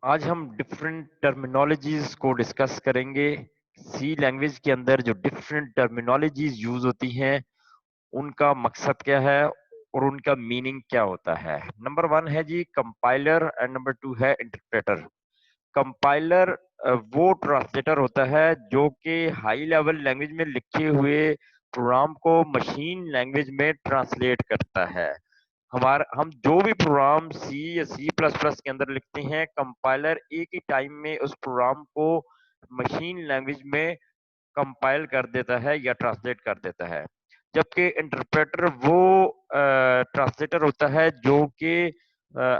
आज हम different terminologies को डिस्कस करेंगे। सी लैंग्वेज के अंदर जो डिफरेंट टर्मिनोलॉजीज यूज होती हैं उनका मकसद क्या है और उनका मीनिंग क्या होता है। नंबर वन है जी कंपाइलर एंड नंबर टू है इंटरप्रेटर। कंपाइलर वो ट्रांसलेटर होता है जो कि हाई लेवल लैंग्वेज में लिखे हुए प्रोग्राम को मशीन लैंग्वेज में ट्रांसलेट करता है। हम जो भी प्रोग्राम सी या सी प्लस प्लस के अंदर लिखते हैं, कंपाइलर एक ही टाइम में उस प्रोग्राम को मशीन लैंग्वेज में कंपाइल कर देता है या ट्रांसलेट कर देता है। जबकि इंटरप्रेटर वो ट्रांसलेटर होता है जो कि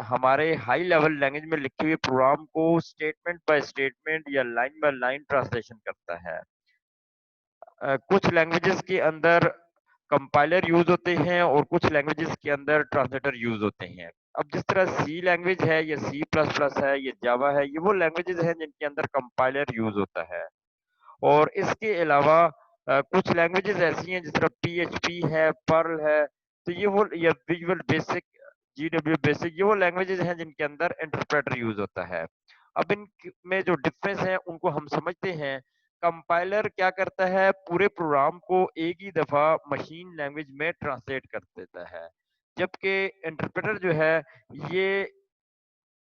हमारे हाई लेवल लैंग्वेज में लिखे हुए प्रोग्राम को स्टेटमेंट बाय स्टेटमेंट या लाइन बाय लाइन ट्रांसलेशन करता है। कुछ लैंग्वेजेस के अंदर कंपाइलर यूज होते हैं और कुछ लैंग्वेजेस के अंदर ट्रांसलेटर यूज होते हैं। अब जिस तरह सी लैंग्वेज है या सी प्लस प्लस है या जावा है, ये वो लैंग्वेजेस हैं जिनके अंदर कंपाइलर यूज होता है। और इसके अलावा कुछ लैंग्वेजेस ऐसी हैं जिस तरह पीएचपी है, पर्ल है, तो ये वो या विजुअल बेसिक, जीडब्ल्यू बेसिक, ये वो लैंग्वेजेस हैं जिनके अंदर इंटरप्रेटर यूज होता है। अब इन में जो डिफरेंस है उनको हम समझते हैं। कंपाइलर क्या करता है, पूरे प्रोग्राम को एक ही दफा मशीन लैंग्वेज में ट्रांसलेट कर देता है। जबकि इंटरप्रेटर जो है ये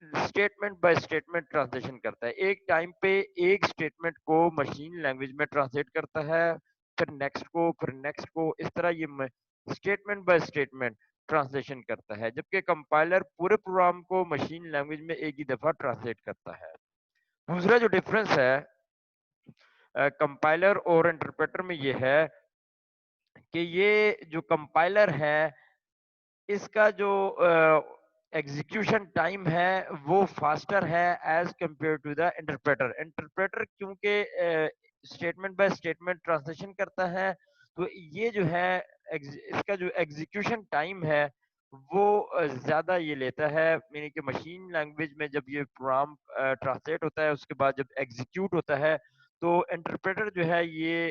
स्टेटमेंट बाय स्टेटमेंट ट्रांसलेशन करता है। एक टाइम पे एक स्टेटमेंट को मशीन लैंग्वेज में ट्रांसलेट करता है, फिर नेक्स्ट को, फिर नेक्स्ट को, इस तरह ये स्टेटमेंट बाय स्टेटमेंट ट्रांसलेशन करता है। जबकि कंपाइलर पूरे प्रोग्राम को मशीन लैंग्वेज में एक ही दफा ट्रांसलेट करता है। दूसरा जो डिफरेंस है कंपाइलर और इंटरप्रेटर में ये है कि ये जो कंपाइलर है इसका जो एग्जीक्यूशन टाइम है वो फास्टर है as compared to the interpreter. Interpreter क्योंकि स्टेटमेंट बाय स्टेटमेंट ट्रांसलेशन करता है, तो ये जो है इसका जो एग्जीक्यूशन टाइम है वो ज्यादा ये लेता है। यानी कि मशीन लैंग्वेज में जब ये प्रोग्राम ट्रांसलेट होता है उसके बाद जब एग्जीक्यूट होता है, तो इंटरप्रेटर जो है ये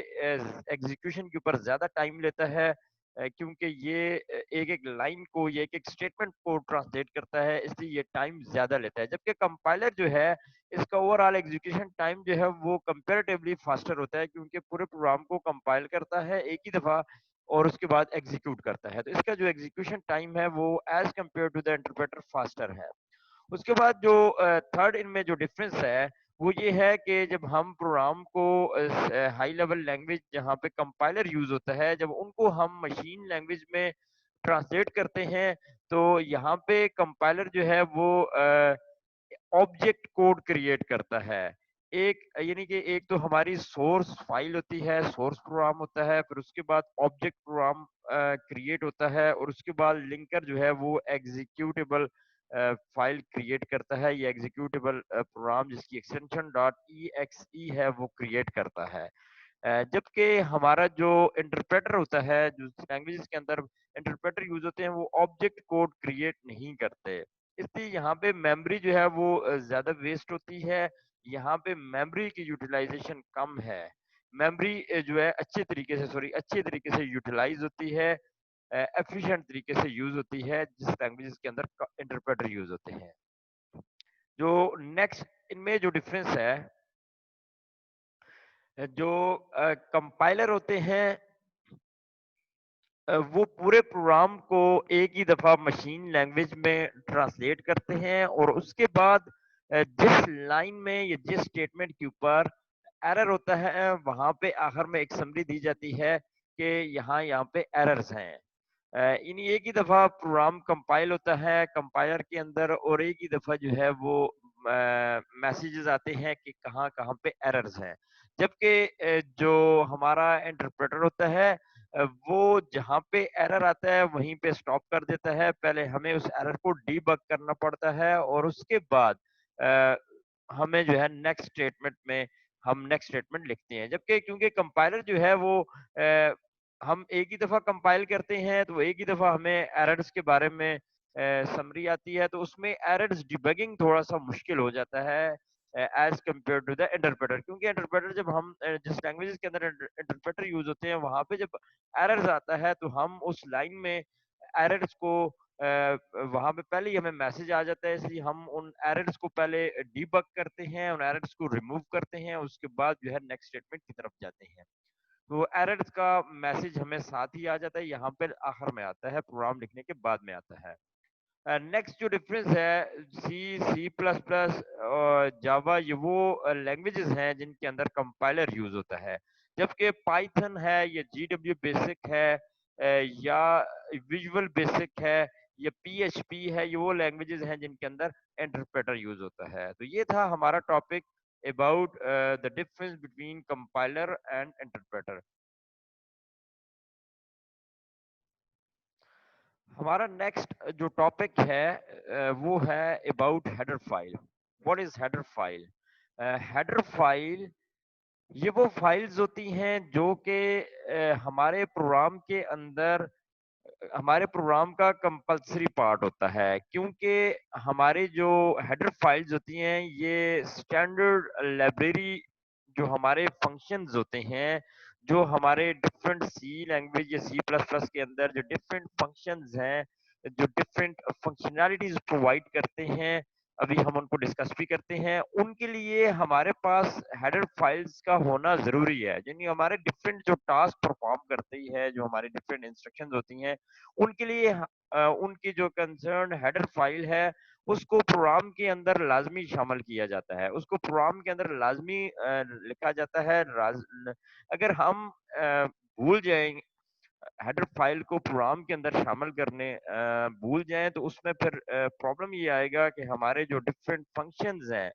एग्जीक्यूशन के ऊपर ज्यादा टाइम लेता है, क्योंकि ये एक एक लाइन को या एक एक स्टेटमेंट को ट्रांसलेट करता है, इसलिए ये टाइम ज्यादा लेता है। जबकि कंपाइलर जो है इसका ओवरऑल एग्जीक्यूशन टाइम जो है वो कंपैरेटिवली फास्टर होता है, क्योंकि पूरे प्रोग्राम को कंपाइल करता है एक ही दफा और उसके बाद एग्जीक्यूट करता है, तो इसका जो एग्जीक्यूशन टाइम है वो as compared to the interpreter faster है। उसके बाद जो थर्ड इनमें जो डिफरेंस है वो ये है कि जब हम प्रोग्राम को हाई लेवल लैंग्वेज जहाँ पे कंपाइलर यूज होता है, जब उनको हम मशीन लैंग्वेज में ट्रांसलेट करते हैं, तो यहाँ पे कंपाइलर जो है वो ऑब्जेक्ट कोड क्रिएट करता है। एक यानी कि एक तो हमारी सोर्स फाइल होती है, सोर्स प्रोग्राम होता है, फिर उसके बाद ऑब्जेक्ट प्रोग्राम क्रिएट होता है और उसके बाद लिंकर जो है वो एग्जीक्यूटेबल फाइल क्रिएट करता है। ये एग्जीक्यूटेबल प्रोग्राम जिसकी एक्सटेंशन डॉट ई है वो क्रिएट करता है। जबकि हमारा जो इंटरप्रेटर होता है, जो लैंग्वेजेस के अंदर इंटरप्रेटर यूज होते हैं, वो ऑब्जेक्ट कोड क्रिएट नहीं करते। इसलिए यहाँ पे मेमोरी जो है वो ज्यादा वेस्ट होती है। यहाँ पे मेमोरी की यूटिलाइजेशन कम है। मेमोरी जो है अच्छे तरीके से यूटिलाइज होती है, एफिशिएंट तरीके से यूज होती है जिस लैंग्वेजेस के अंदर इंटरप्रेटर यूज होते हैं। जो नेक्स्ट इनमें जो डिफरेंस है, जो कंपाइलर होते हैं वो पूरे प्रोग्राम को एक ही दफा मशीन लैंग्वेज में ट्रांसलेट करते हैं और उसके बाद जिस लाइन में या जिस स्टेटमेंट के ऊपर एरर होता है वहां पे आखिर में एक समरी दी जाती है कि यहाँ पे एरर्स हैं। इन एक ही दफा प्रोग्राम कंपाइल होता है कंपाइलर के अंदर और एक ही दफा जो है वो मैसेजेस आते हैं कि कहाँ कहाँ पे एरर्स हैं। जबकि जो हमारा इंटरप्रेटर होता है वो जहाँ पे एरर आता है वहीं पे स्टॉप कर देता है। पहले हमें उस एरर को डीबग करना पड़ता है और उसके बाद अ, हमें जो है नेक्स्ट स्टेटमेंट लिखते हैं। जबकि क्योंकि कंपाइलर जो है वो हम एक ही दफा कंपाइल करते हैं, तो एक ही दफा हमें एरर्स के बारे में समरी आती है, तो उसमें एरर्स डिबगिंग थोड़ा सा मुश्किल हो जाता है as compared to the interpreter. क्योंकि इंटरप्रेटर जब हम जिस लैंग्वेजेस के अंदर इंटरप्रेटर यूज होते हैं वहां पे जब एरर्स आता है तो हम उस लाइन में एरर्स को वहां पे पहले ही हमें मैसेज आ जाता है, इसलिए हम उन एरर्स को पहले डीबग करते हैं, उन एरर्स को रिमूव करते हैं, उसके बाद जो है नेक्स्ट स्टेटमेंट की तरफ जाते हैं। तो एरर्स का मैसेज हमें साथ ही आ जाता है, यहाँ पे आखिर में आता है, प्रोग्राम लिखने के बाद में आता है। नेक्स्ट जो डिफरेंस है, सी प्लस प्लस और जावा, ये वो लैंग्वेजेस हैं जिनके अंदर कंपाइलर यूज होता है, जबकि पाइथन है या GW बेसिक है या विजुअल बेसिक है या PHP है, ये वो लैंग्वेजेस हैं जिनके अंदर इंटरप्रेटर यूज होता है। तो ये था हमारा topic about the difference between compiler and interpreter. हमारा नेक्स्ट जो टॉपिक है वो है about header file. What is header file? Header file ये वो फाइल्स होती हैं जो कि हमारे प्रोग्राम के अंदर हमारे प्रोग्राम का कंपलसरी पार्ट होता है, क्योंकि हमारे जो हेडर फाइल्स होती हैं ये स्टैंडर्ड लाइब्रेरी, जो हमारे फंक्शंस होते हैं, जो हमारे डिफरेंट सी लैंग्वेज या C++ के अंदर जो डिफरेंट फंक्शंस हैं, जो डिफरेंट फंक्शनैलिटीज प्रोवाइड करते हैं, अभी हम उनको डिस्कस भी करते हैं, उनके लिए हमारे पास हेडर फाइल्स का होना जरूरी है, यानी हमारे डिफरेंट जो टास्क परफॉर्म करती है, जो हमारी डिफरेंट इंस्ट्रक्शंस होती हैं, उनके लिए उनकी जो कंसर्न हेडर फाइल है उसको प्रोग्राम के अंदर लाजमी शामिल किया जाता है, उसको प्रोग्राम के अंदर लाजमी लिखा जाता है। अगर हम भूल जाएंगे हेडर फाइल को प्रोग्राम के अंदर शामिल करने भूल जाएं, तो उसमें फिर प्रॉब्लम ये आएगा कि हमारे जो डिफरेंट फंक्शंस हैं,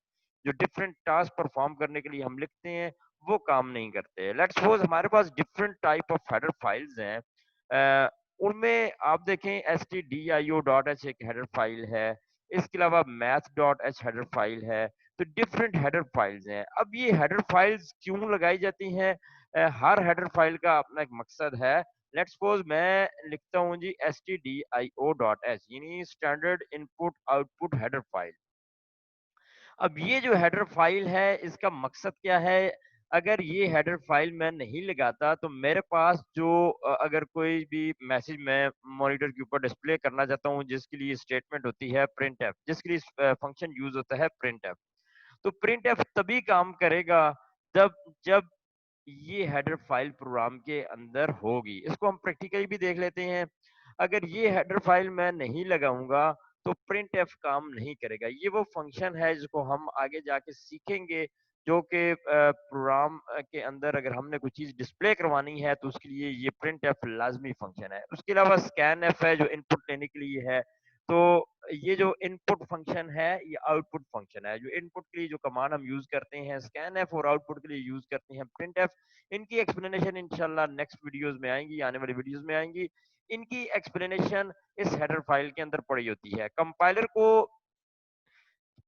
जो डिफरेंट टास्क परफॉर्म करने के लिए हम लिखते हैं, वो काम नहीं करते। लेट्स सपोज हमारे पास different type of header files हैं, उनमें आप देखें stdio.h एक हेडर फाइल है, इसके अलावा math.h हेडर फाइल है। तो डिफरेंट हेडर फाइल्स हैं। अब ये हेडर फाइल्स क्यों लगाई जाती हैं? हर हेडर फाइल का अपना एक मकसद है। लेट्स सपोज मैं लिखता हूँ जी stdio.h, यानी standard input output header file. अब ये जो हेडर फाइल है इसका मकसद क्या है? अगर ये हेडर फाइल मैं नहीं लगाता तो मेरे पास जो अगर कोई भी मैसेज मैं मॉनिटर के ऊपर डिस्प्ले करना चाहता हूँ, जिसके लिए स्टेटमेंट होती है प्रिंट एफ, जिसके लिए फंक्शन यूज होता है प्रिंट एफ, तो प्रिंट एफ तभी काम करेगा जब जब ये हेडर फाइल प्रोग्राम के अंदर होगी। इसको हम प्रैक्टिकली भी देख लेते हैं। अगर ये हेडर फाइल मैं नहीं लगाऊंगा तो प्रिंट एफ काम नहीं करेगा। ये वो फंक्शन है जिसको हम आगे जाके सीखेंगे, जो कि प्रोग्राम के अंदर अगर हमने कोई चीज डिस्प्ले करवानी है तो उसके लिए ये प्रिंट एफ लाजमी फंक्शन है। उसके अलावा स्कैन एफ है जो इनपुट लेने के लिए है। तो ये जो इनपुट फंक्शन है ये आउटपुट फंक्शन है। जो इनपुट के लिए जो कमांड हम यूज करते हैं स्कैन एफ, और आउटपुट के लिए यूज करते हैं प्रिंट एफ। इनकी एक्सप्लेनेशन इंशाल्लाह नेक्स्ट वीडियोस में आएंगी, आने वाली वीडियोस में आएंगी। इनकी एक्सप्लेनेशन इस हेडर फाइल के अंदर पड़ी होती है। कंपाइलर को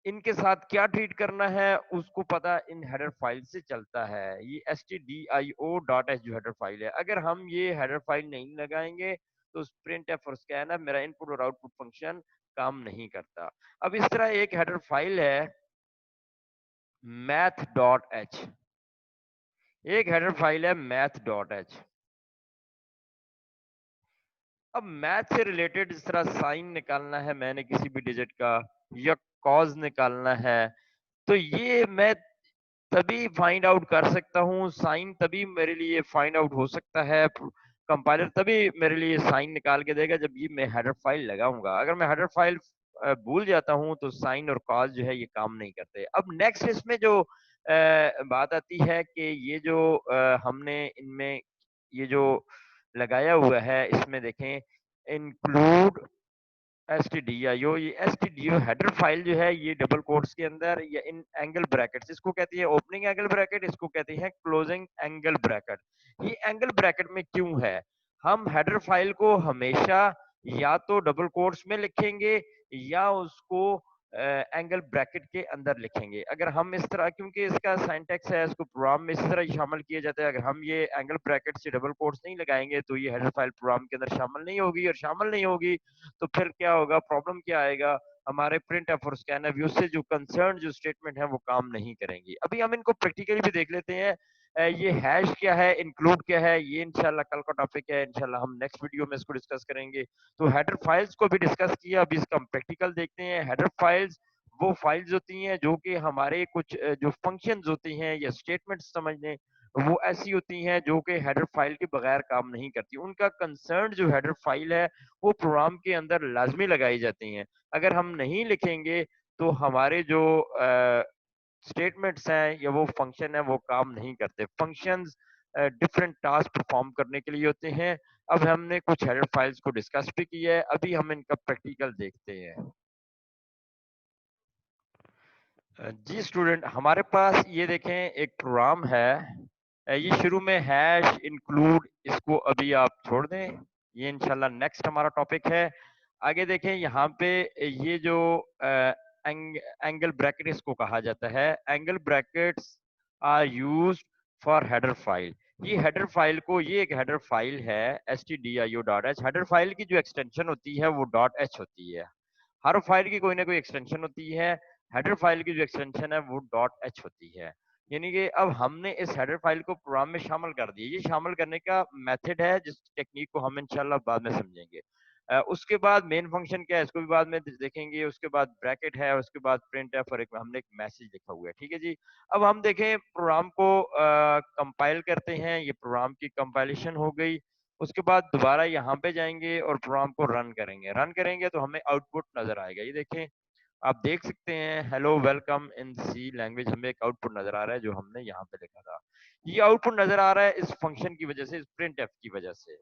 इनके साथ क्या ट्रीट करना है उसको पता इन हेडर फाइल से चलता है। ये stdio.h जो हेडर फाइल है, अगर हम ये हेडर फाइल नहीं लगाएंगे तो प्रिंट एफ और स्कैन एफ मेरा इनपुट और आउटपुट फंक्शन काम नहीं करता। अब इस तरह एक हेडर फाइल है math.h, एक हेडर फाइल है math.h। अब मैथ से रिलेटेड इस तरह साइन निकालना है मैंने किसी भी डिजिट का, या कॉज निकालना है, तो ये मैं तभी फाइंड आउट कर सकता हूँ, साइन तभी मेरे लिए फाइंड आउट हो सकता है, कंपाइलर तभी मेरे लिए साइन निकाल के देगा जब ये मैं हेडर फाइल लगाऊंगा। अगर मैं हेडर फाइल भूल जाता हूँ तो साइन और कॉज जो है ये काम नहीं करते। अब नेक्स्ट इसमें जो बात आती है कि ये जो हमने इनमें ये जो लगाया हुआ है, इसमें देखें इंक्लूड stdio, ये stdio हेडर फाइल जो है ये डबल कोट्स के अंदर या इन एंगल ब्रैकेट्स, इसको कहती है ओपनिंग एंगल ब्रैकेट, इसको कहते हैं क्लोजिंग एंगल ब्रैकेट। ये एंगल ब्रैकेट में क्यों है? हम हेडर फाइल को हमेशा या तो डबल कोट्स में लिखेंगे या उसको एंगल ब्रैकेट के अंदर लिखेंगे। अगर हम इस तरह, क्योंकि इसका सिंटैक्स है, इसको प्रोग्राम में इस तरह ही शामिल किया जाता है, अगर हम ये एंगल ब्रैकेट से डबल कोट्स नहीं लगाएंगे तो ये हेडर फाइल प्रोग्राम के अंदर शामिल नहीं होगी, और शामिल नहीं होगी तो फिर क्या होगा, प्रॉब्लम क्या आएगा, हमारे प्रिंट एफ और स्कैन एफ उससे जो कंसर्न जो स्टेटमेंट है वो काम नहीं करेंगी। अभी हम इनको प्रैक्टिकली भी देख लेते हैं। ये हैश क्या है, इंक्लूड क्या है, ये इंशाल्लाह कल का टॉपिक है, इंशाल्लाह हम नेक्स्ट वीडियो में इसको डिस्कस करेंगे। तो हेडर फाइल्स को भी डिस्कस किया, अभी इसका हम प्रैक्टिकल देखते हैं। हेडर फाइल्स वो फाइल्स होती हैं जो कि हमारे कुछ जो फंक्शंस होती हैं या स्टेटमेंट्स समझ लें, वो ऐसी होती हैं जो कि हेडर फाइल के बगैर काम नहीं करती। उनका कंसर्न जो हेडर फाइल है वो प्रोग्राम के अंदर लाजमी लगाई जाती हैं। अगर हम नहीं लिखेंगे तो हमारे जो स्टेटमेंट्स हैं या वो फंक्शन है वो काम नहीं करते। फंक्शंस डिफरेंट टास्क परफॉर्म करने के लिए होते हैं। अब हमने कुछ हेडर फाइल्स को डिस्कस भी किया है, अभी हम इनका प्रैक्टिकल देखते हैं। जी स्टूडेंट, हमारे पास ये देखें एक प्रोग्राम है। ये शुरू में हैश इंक्लूड, इसको अभी आप छोड़ दें, ये इंशाल्लाह नेक्स्ट हमारा टॉपिक है। आगे देखें यहाँ पे ये जो एंगल ब्रैकेट इसको कहा जाता है। Angle brackets are used for header file. ये हेडर फाइल को, ये एक हेडर फाइल है stdio.h। हेडर फाइल की जो एक्सटेंशन होती है वो .h होती है। हर फाइल की कोई ना कोई एक्सटेंशन होती है। हेडर फाइल की जो एक्सटेंशन है वो .h होती है। यानी कि अब हमने इस हेडर फाइल को प्रोग्राम में शामिल कर दिया। ये शामिल करने का मेथड है जिस टेक्निक को हम इंशाल्लाह बाद में समझेंगे। उसके बाद मेन फंक्शन क्या है इसको भी बाद में देखेंगे। उसके बाद ब्रैकेट है, उसके बाद प्रिंट है, और हमने एक मैसेज लिखा हुआ है। ठीक है जी। अब हम देखें प्रोग्राम को कंपाइल करते हैं। ये प्रोग्राम की कंपाइलेशन हो गई। उसके बाद दोबारा यहाँ पे जाएंगे और प्रोग्राम को रन करेंगे। रन करेंगे तो हमें आउटपुट नजर आएगा। ये देखें, आप देख सकते हैं, hello welcome in C language, हमें एक आउटपुट नजर आ रहा है जो हमने यहाँ पे लिखा था। ये आउटपुट नजर आ रहा है इस फंक्शन की वजह से, इस प्रिंट एफ की वजह से।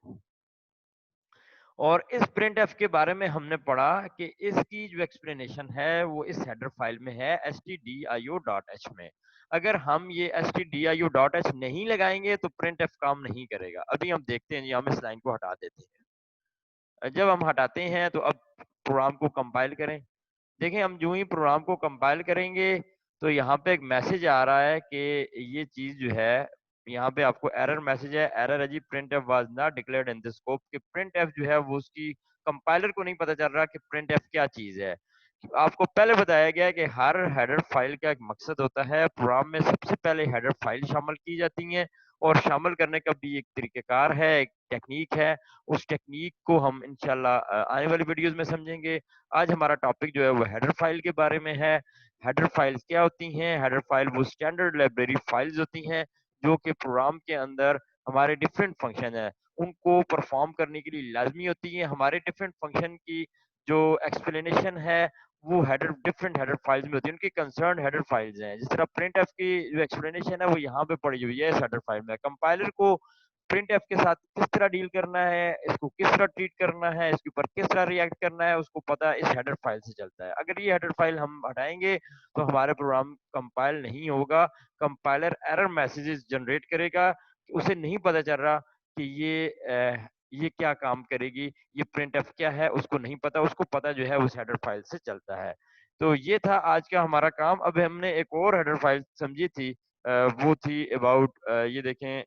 और इस प्रिंट एफ के बारे में हमने पढ़ा कि इसकी जो एक्सप्लेनेशन है वो इस हेडर फाइल में है stdio.h में। अगर हम ये stdio.h नहीं लगाएंगे तो प्रिंट एफ काम नहीं करेगा। अभी हम देखते हैं, हम इस लाइन को हटा देते हैं। जब हम हटाते हैं तो अब प्रोग्राम को कंपाइल करें। देखें, हम जो ही प्रोग्राम को कंपाइल करेंगे तो यहाँ पे एक मैसेज आ रहा है कि ये चीज जो है, यहाँ पे आपको एरर मैसेज है, एरर है जी, printf was not declared in this scope. कि प्रिंट एफ जो है वो उसकी कंपाइलर को नहीं पता चल रहा कि प्रिंट एफ क्या चीज है। आपको पहले बताया गया है कि हर हेडर फाइल का एक मकसद होता है। प्रोग्राम में सबसे पहले हेडर फाइल शामिल की जाती हैं और शामिल करने का भी एक तरीकेकार है, एक टेक्निक है। उस टेक्निक को हम इंशाल्लाह आने वाली वीडियोस में समझेंगे। आज हमारा टॉपिक जो है वो हेडर फाइल के बारे में है। हेडर फाइल्स क्या होती हैं? हेडर फाइल वो स्टैंडर्ड लाइब्रेरी फाइल्स होती हैं जो कि प्रोग्राम के अंदर हमारे डिफरेंट फंक्शन है उनको परफॉर्म करने के लिए लाजमी होती है। हमारे डिफरेंट फंक्शन की जो एक्सप्लेनेशन है वो हेडर, डिफरेंट हेडर फाइल्स में होती है, उनकी कंसर्न हेडर फाइल्स हैं। जिस तरह प्रिंट एफ की जो एक्सप्लेनेशन है वो यहाँ पे पड़ी हुई है इस हेडर फाइल में। कंपाइलर को प्रिंट एफ के साथ किस तरह डील करना है, इसको किस तरह ट्रीट करना है, इसके ऊपर किस तरह रिएक्ट करना है, उसको पता इस हेडर फाइल से चलता है। अगर ये हेडर फाइल हम हटाएंगे तो हमारे प्रोग्राम कंपाइल नहीं होगा। कंपाइलर एरर मैसेजेस जनरेट करेगा, उसे नहीं पता चल रहा कि ये क्या काम करेगी, ये प्रिंट एफ क्या है, उसको नहीं पता। उसको पता जो है उस हेडर फाइल से चलता है। तो ये था आज का हमारा काम। अब हमने एक और हेडर फाइल समझी थी, वो थी अबाउट, ये देखें,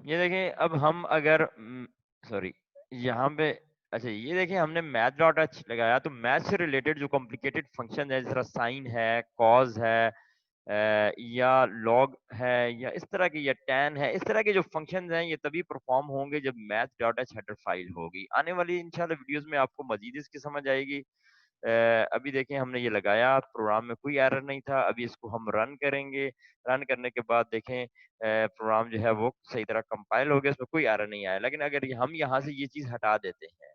ये देखें, अब हम अगर सॉरी, यहाँ पे, अच्छा ये देखें, हमने मैथ डॉट एच लगाया तो मैथ से रिलेटेड जो कॉम्प्लिकेटेड फंक्शन है, जैसे साइन है, कॉज है, या लॉग है, या इस तरह के, या टैन है, इस तरह के जो फंक्शंस हैं ये तभी परफॉर्म होंगे जब math dot H header file होगी। आने वाली इंशाल्लाह वीडियोस में आपको मजीद इसकी समझ आएगी। अभी देखें, हमने ये लगाया, प्रोग्राम में कोई एरर नहीं था। अभी इसको हम रन करेंगे। रन करने के बाद देखें प्रोग्राम जो है वो सही तरह कंपाइल हो गया, उसमें कोई एरर नहीं आया। लेकिन अगर हम यहाँ से ये चीज हटा देते हैं,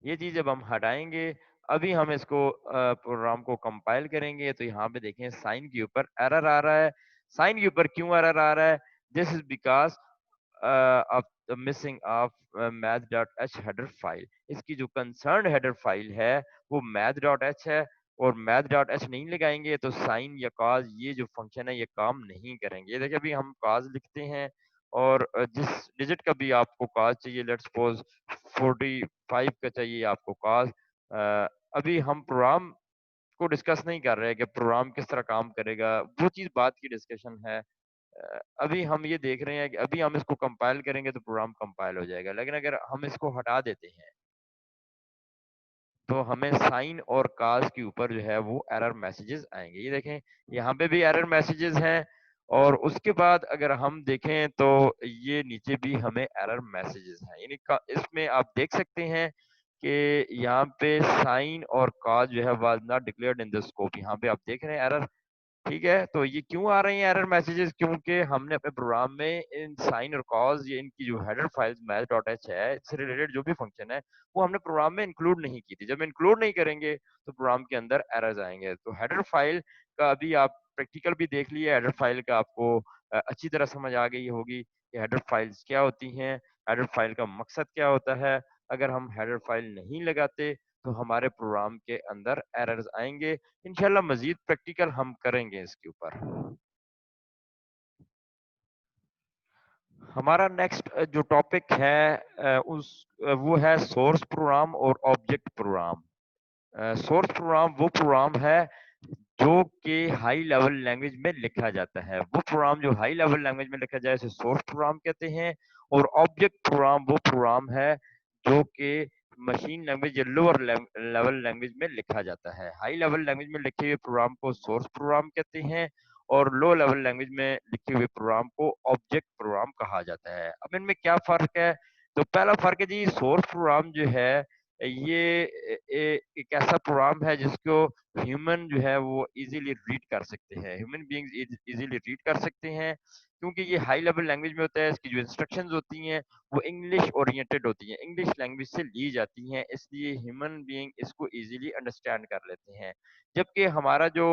ये चीज जब हम हटाएंगे, अभी हम इसको प्रोग्राम को कंपाइल करेंगे तो यहाँ पे देखें साइन के ऊपर एरर आ रहा है। साइन के ऊपर क्यों एरर आ रहा है? This is because of the missing of math.h header file. इसकी जो कंसर्न हेडर फाइल है वो math.h है, और math.h नहीं लगाएंगे तो साइन या कॉज ये जो फंक्शन है ये काम नहीं करेंगे। ये देखिए, अभी हम कॉज लिखते हैं और जिस डिजिट का भी आपको कॉज चाहिए, लेट्स सपोज 45 का चाहिए आपको कॉज। अभी हम प्रोग्राम को डिस्कस नहीं कर रहे हैं कि प्रोग्राम किस तरह काम करेगा, वो चीज़ बात की डिस्कशन है। अभी हम ये देख रहे हैं कि अभी हम इसको कंपाइल करेंगे तो प्रोग्राम कंपाइल हो जाएगा, लेकिन अगर हम इसको हटा देते हैं तो हमें साइन और काज के ऊपर जो है वो एरर मैसेजेस आएंगे। ये देखें, यहाँ पे भी एरर मैसेजेस हैं, और उसके बाद अगर हम देखें तो ये नीचे भी हमें एरर मैसेजेस हैं। यानी इसमें आप देख सकते हैं कि यहाँ पे साइन और काज जो है was not declared in the scope. यहाँ पे आप देख रहे हैं एरर, ठीक है। तो ये क्यों आ रही हैं एरर मैसेजेस? क्योंकि हमने अपने प्रोग्राम में इन साइन और कॉज, ये इनकी जो हेडर फाइल्स math.h है, इससे रिलेटेड जो भी फंक्शन है वो हमने प्रोग्राम में इंक्लूड नहीं की थी। जब इंक्लूड नहीं करेंगे तो प्रोग्राम के अंदर एरर्स आएंगे। तो हेडर फाइल का अभी आप प्रैक्टिकल भी देख लिए, हेडर फाइल का आपको अच्छी तरह समझ आ गई होगी कि हेडर फाइल्स क्या होती हैं, हेडर फाइल का मकसद क्या होता है। अगर हम हेडर फाइल नहीं लगाते तो हमारे प्रोग्राम के अंदर एरर्स आएंगे। इंशाल्लाह मजीद प्रैक्टिकल हम करेंगे इसके ऊपर। हमारा नेक्स्ट जो टॉपिक है वो है सोर्स प्रोग्राम और ऑब्जेक्ट प्रोग्राम। सोर्स प्रोग्राम वो प्रोग्राम है जो कि हाई लेवल लैंग्वेज में लिखा जाता है। वो प्रोग्राम जो हाई लेवल लैंग्वेज में लिखा जाए उसे सोर्स प्रोग्राम कहते हैं। और ऑब्जेक्ट प्रोग्राम वो प्रोग्राम है जो कि मशीन लैंग्वेज या लोअर लेवल लैंग्वेज में लिखा जाता है। हाई लेवल लैंग्वेज में लिखे हुए प्रोग्राम को सोर्स प्रोग्राम कहते हैं, और लो लेवल लैंग्वेज में लिखे हुए प्रोग्राम को ऑब्जेक्ट प्रोग्राम कहा जाता है। अब इनमें क्या फर्क है? तो पहला फर्क है जी, सोर्स प्रोग्राम जो है ये एक ऐसा प्रोग्राम है जिसको ह्यूमन जो है वो इजीली रीड कर सकते हैं, ह्यूमन बीइंग्स इजीली रीड कर सकते हैं, क्योंकि ये हाई लेवल लैंग्वेज में होता है। इसकी जो इंस्ट्रक्शंस होती हैं वो इंग्लिश ओरिएंटेड होती हैं, इंग्लिश लैंग्वेज से ली जाती हैं, इसलिए ह्यूमन बीइंग इसको इजीली अंडरस्टैंड कर लेते हैं। जबकि हमारा जो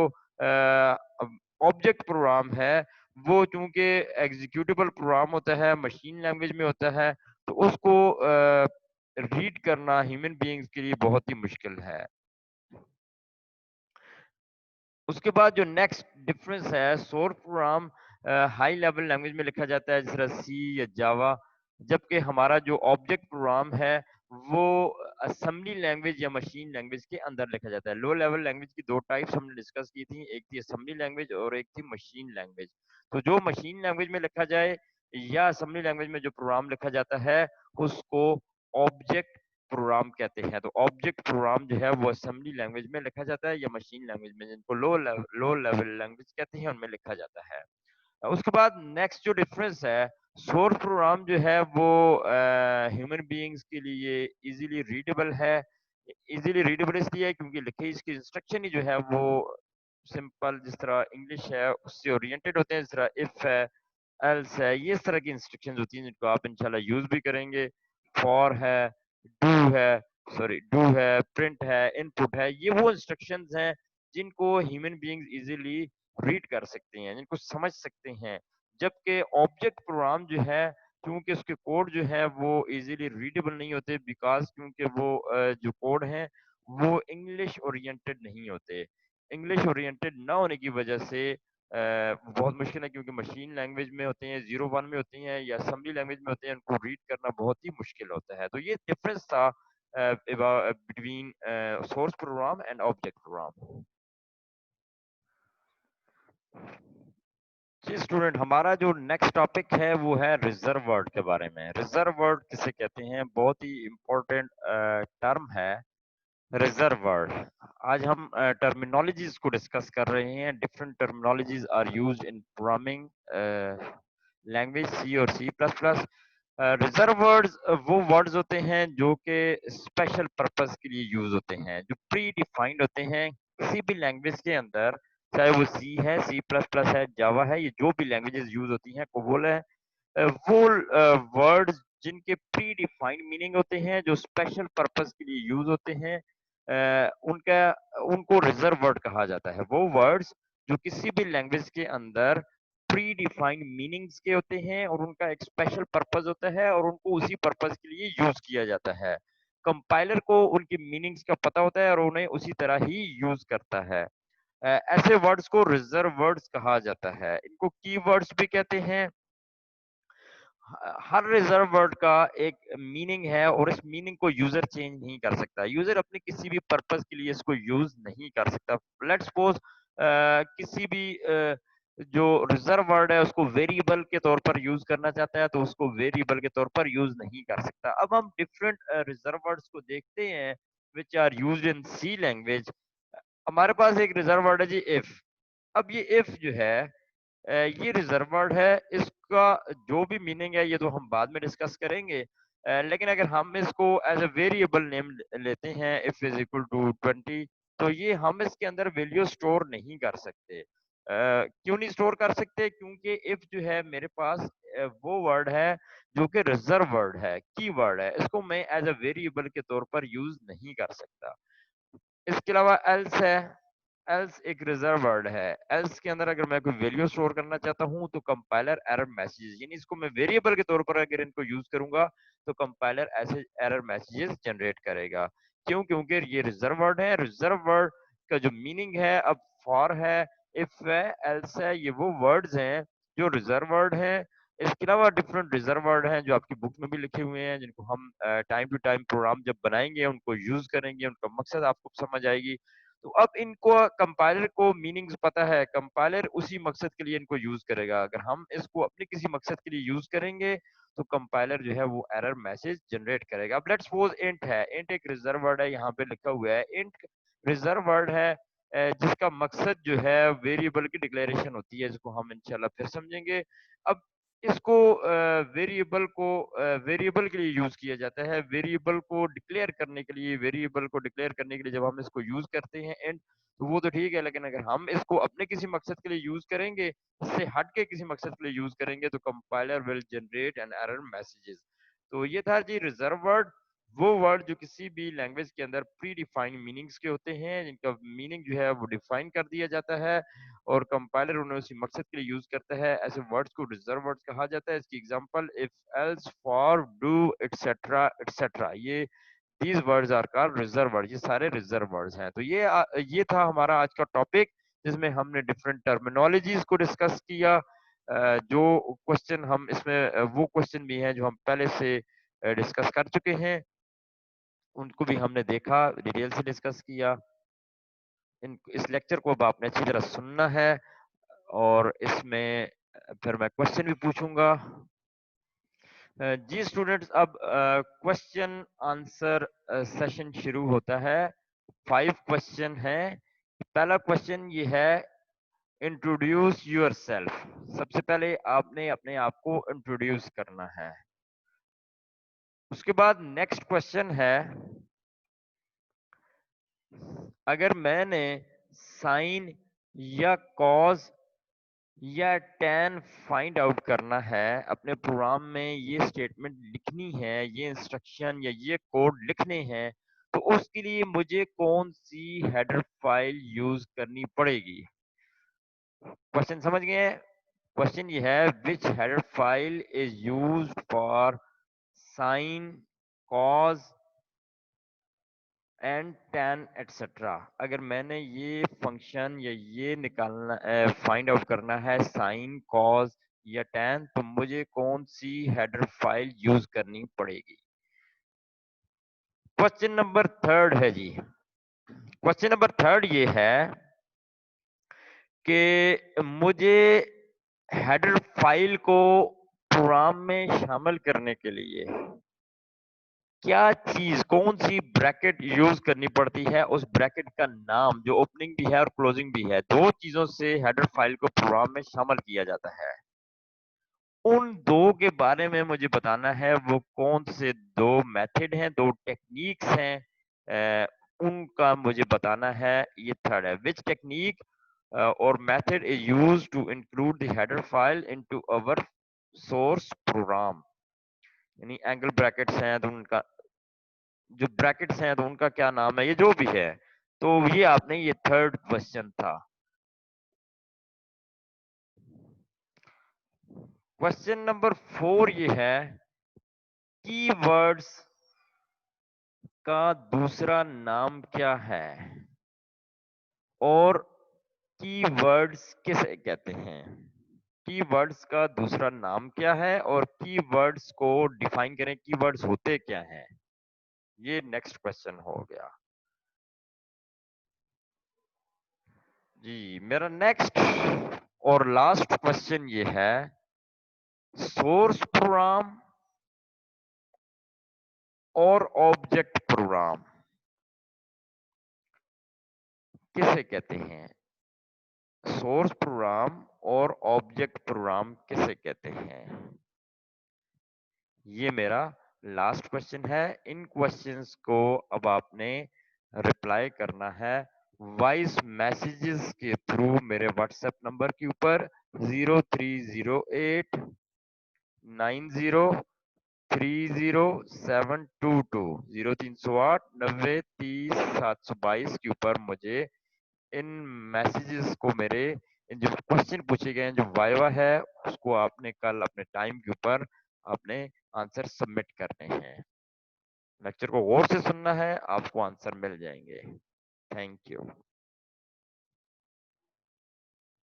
ऑब्जेक्ट प्रोग्राम है वो चूंकि एग्जीक्यूटेबल प्रोग्राम होता है, मशीन लैंग्वेज में होता है, तो उसको रीड करना ह्यूमन बीइंग्स के लिए बहुत ही मुश्किल है। उसके बाद जो नेक्स्ट डिफरेंस है, source program high level language में लिखा जाता है, जिस तरह सी या जावा, जबकि हमारा जो ऑब्जेक्ट प्रोग्राम है वो असेंबली लैंग्वेज या मशीन लैंग्वेज के अंदर लिखा जाता है। लो लेवल लैंग्वेज की दो टाइप्स हमने डिस्कस की थी, एक थी असेंबली लैंग्वेज और एक थी मशीन लैंग्वेज। तो जो मशीन लैंग्वेज में लिखा जाए या असेंबली लैंग्वेज में जो प्रोग्राम लिखा जाता है उसको ऑब्जेक्ट प्रोग्राम कहते हैं। तो ऑब्जेक्ट प्रोग्राम जो है वो असेंबली लैंग्वेज में लिखा जाता है या मशीन लैंग्वेज में, जिनको लो लेवल लैंग्वेज कहते हैं, उनमें लिखा जाता है। उसके बाद नेक्स्ट जो डिफरेंस है, सोर्स प्रोग्राम जो है वो ह्यूमन बीइंग्स के लिए इजीली रीडेबल है। इजीली रीडेबल इसलिए है क्योंकि लिखी इसकी इंस्ट्रक्शन ही जो है वो सिंपल, जिस तरह इंग्लिश है उससे ओरिएंटेड होते हैं, जिस तरह इफ है, एल्स है, ये इस तरह की इंस्ट्रक्शंस होती हैं जिनको आप इंशाल्लाह यूज भी करेंगे। फॉर है, डू है, सॉरी डू है, प्रिंट है, इनपुट है, ये वो इंस्ट्रक्शंस हैं जिनको ह्यूमन बीइंग्स इजीली रीड कर सकते हैं, जिनको समझ सकते हैं। जबकि ऑब्जेक्ट प्रोग्राम जो है, क्योंकि उसके कोड जो है वो इजीली रीडेबल नहीं होते, बिकॉज क्योंकि वो जो कोड हैं वो इंग्लिश ओरिएंटेड नहीं होते। इंग्लिश ओरिएंटेड ना होने की वजह से बहुत मुश्किल है, क्योंकि मशीन लैंग्वेज में होते हैं, 01 में होती हैं या असेंबली लैंग्वेज में होते हैं, उनको रीड करना बहुत ही मुश्किल होता है। तो ये डिफरेंस था between source program and object program. जी स्टूडेंट, हमारा जो नेक्स्ट टॉपिक है वो है रिजर्व वर्ड के बारे में। रिजर्व वर्ड किसे कहते हैं? बहुत ही इम्पोर्टेंट टर्म है रिजर्व वर्ड। आज हम टर्मिनोलॉजीज को डिस्कस कर रहे हैं। Different terminologies are used in programming language C और C plus plus. Reserve words वो वर्ड्स होते हैं जो कि स्पेशल पर्पस के लिए यूज होते हैं, जो प्री डिफाइंड होते हैं किसी भी लैंग्वेज के अंदर, चाहे वो सी है, सी प्लस प्लस है, जावा है, ये जो भी लैंग्वेजेस यूज होती हैं, कोबोल है, वो वर्ड्स जिनके प्री डिफाइंड मीनिंग होते हैं, जो स्पेशल पर्पस के लिए यूज होते हैं, उनका उनको रिजर्व वर्ड कहा जाता है। वो वर्ड्स जो किसी भी लैंग्वेज के अंदर प्री डिफाइंड मीनिंग्स के होते हैं और उनका एक स्पेशल पर्पस होता है और उनको उसी पर्पस के लिए यूज किया जाता है। कंपाइलर को उनकी मीनिंग्स का पता होता है और उन्हें उसी तरह ही यूज करता है। ऐसे वर्ड्स को रिजर्व वर्ड्स कहा जाता है। इनको की वर्ड्स भी कहते हैं। हर रिजर्व वर्ड का एक मीनिंग है और इस मीनिंग को यूजर चेंज नहीं कर सकता। यूजर अपने किसी भी पर्पस के लिए इसको यूज नहीं कर सकता। लेट्स सपोज किसी भी जो रिजर्व वर्ड है उसको वेरिएबल के तौर पर यूज करना चाहता है तो उसको वेरिएबल के तौर पर यूज नहीं कर सकता। अब हम डिफरेंट रिजर्व वर्ड्स को देखते हैं which are used in C language. हमारे पास एक रिजर्व वर्ड है जी इफ। अब ये इफ जो है ये रिजर्व वर्ड है। इसका जो भी मीनिंग है ये तो हम बाद में डिस्कस करेंगे। लेकिन अगर हम इसको एज अ वेरिएबल नेम लेते हैं इफ इज इक्वल टू 20, तो ये हम इसके अंदर वैल्यू स्टोर नहीं कर सकते। क्यों नहीं स्टोर कर सकते? क्योंकि इफ जो है मेरे पास वो वर्ड है जो कि रिजर्व वर्ड है, की वर्ड है। इसको मैं एज अ वेरिएबल के तौर पर यूज नहीं कर सकता। इसके अलावा एल्स है। एल्स एक रिजर्व वर्ड है। एल्स के अंदर अगर मैं कोई वैल्यू स्टोर करना चाहता हूं तो कंपाइलर एरर मैसेजेस, यानी इसको मैं वेरिएबल के तौर पर अगर इनको यूज करूंगा तो कंपाइलर ऐसे एरर मैसेजेस जनरेट करेगा। क्यों? क्योंकि ये रिजर्व वर्ड है। रिजर्व वर्ड का जो मीनिंग है, अब फॉर है, इफ है, एल्स है, ये वो वर्ड्स हैं जो रिजर्व वर्ड है। इसके अलावा डिफरेंट रिजर्व वर्ड हैं जो आपकी बुक में भी लिखे हुए हैं, जिनको हम टाइम टू टाइम प्रोग्राम जब बनाएंगे उनको यूज करेंगे, उनका मकसद आपको समझ आएगी। तो अब इनको कंपाइलर को मीनिंग्स पता है, कंपाइलर उसी मकसद के लिए इनको यूज करेगा। अगर हम इसको अपने किसी मकसद के लिए यूज करेंगे तो कंपाइलर जो है वो एरर मैसेज जनरेट करेगा। अब लेट्स सपोज इंट है। इंट एक रिजर्व वर्ड है, यहाँ पे लिखा हुआ है इंट रिजर्व वर्ड है जिसका मकसद जो है वेरिएबल की डिक्लेरेशन होती है, जिसको हम इंशाल्लाह फिर समझेंगे। अब इसको वेरिएबल के लिए यूज किया जाता है। वेरिएबल को डिक्लेयर करने के लिए, वेरिएबल को डिक्लेयर करने के लिए जब हम इसको यूज करते हैं एंड, तो वो तो ठीक है। लेकिन अगर हम इसको अपने किसी मकसद के लिए यूज करेंगे, इससे हट के किसी मकसद के लिए यूज करेंगे, तो compiler will generate an error messages. तो ये था जी रिजर्व वर्ड। वो वर्ड जो किसी भी लैंग्वेज के अंदर प्री डिफाइंड मीनिंग्स के होते हैं, जिनका मीनिंग जो है वो डिफाइन कर दिया जाता है और कंपाइलर उन्हें उसी मकसद के लिए यूज करता है। ऐसे वर्ड्स को रिजर्व वर्ड्स कहा जाता है। इसकी example if, else, for, do, etcetera etcetera, ये these words are called reserve word. ये सारे रिजर्व वर्ड्स हैं। तो ये था हमारा आज का टॉपिक, जिसमें हमने डिफरेंट टर्मिनोलॉजीज को डिस्कस किया। जो क्वेश्चन हम इसमें वो क्वेश्चन भी हैं जो हम पहले से डिस्कस कर चुके हैं, उनको भी हमने देखा, डिटेल से डिस्कस किया। इस लेक्चर को अब आपने अच्छी तरह सुनना है और इसमें फिर मैं क्वेश्चन भी पूछूंगा। जी स्टूडेंट्स, अब क्वेश्चन आंसर सेशन शुरू होता है। 5 क्वेश्चन है। पहला क्वेश्चन ये है, इंट्रोड्यूस योर सेल्फ। सबसे पहले आपने अपने आप को इंट्रोड्यूस करना है। उसके बाद नेक्स्ट क्वेश्चन है, अगर मैंने साइन या कॉज या टैन फाइंड आउट करना है, अपने प्रोग्राम में ये स्टेटमेंट लिखनी है, ये इंस्ट्रक्शन या ये कोड लिखने हैं, तो उसके लिए मुझे कौन सी हेडर फाइल यूज करनी पड़ेगी? क्वेश्चन समझ गए हैं? क्वेश्चन ये है, which header file is used for sine, cos and tan etcetera. अगर मैंने ये फंक्शन या ये निकालना फाइंड आउट करना है साइन, कॉज या टैन, तो मुझे कौन सी हेडर फाइल यूज करनी पड़ेगी? क्वेश्चन नंबर 3 है जी। क्वेश्चन नंबर 3 ये है कि मुझे हेडर फाइल को प्रोग्राम में शामिल करने के लिए क्या चीज, कौन सी ब्रैकेट यूज करनी पड़ती है? उस ब्रैकेट का नाम जो ओपनिंग भी है और क्लोजिंग भी है, दो चीजों से हेडर फाइल को प्रोग्राम में शामिल किया जाता है। उन दो के बारे में मुझे बताना है। वो कौन से दो मेथड हैं, दो टेक्निक्स हैं, उनका मुझे बताना है। ये थर्ड है, विच टेक्निक और method is used to include the header file into our source program. यानी एंगल ब्रैकेट्स हैं तो उनका जो ब्रैकेट्स हैं तो उनका क्या नाम है, ये जो भी है। तो ये आपने, ये थर्ड क्वेश्चन था। क्वेश्चन नंबर 4 ये है, कीवर्ड्स का दूसरा नाम क्या है और कीवर्ड्स किसे कहते हैं? कीवर्ड्स का दूसरा नाम क्या है और कीवर्ड्स को डिफाइन करें, कीवर्ड्स होते क्या हैं? ये नेक्स्ट क्वेश्चन हो गया। जी, मेरा नेक्स्ट और लास्ट क्वेश्चन ये है, सोर्स प्रोग्राम और ऑब्जेक्ट प्रोग्राम किसे कहते हैं? सोर्स प्रोग्राम और ऑब्जेक्ट प्रोग्राम किसे कहते हैं? ये मेरा लास्ट क्वेश्चन है। इन क्वेश्चंस को अब आपने रिप्लाई करना है वॉइस मैसेजेस के थ्रू मेरे व्हाट्सएप नंबर के ऊपर 0308 9030 722 0308 9030 722 के ऊपर मुझे इन मैसेजेस को मेरे इन जो क्वेश्चन पूछे गए हैं, जो वाइवा है, उसको आपने कल अपने टाइम के ऊपर आपने आंसर सबमिट करने हैं। लेक्चर को गौर से सुनना है, आपको आंसर मिल जाएंगे। Thank you.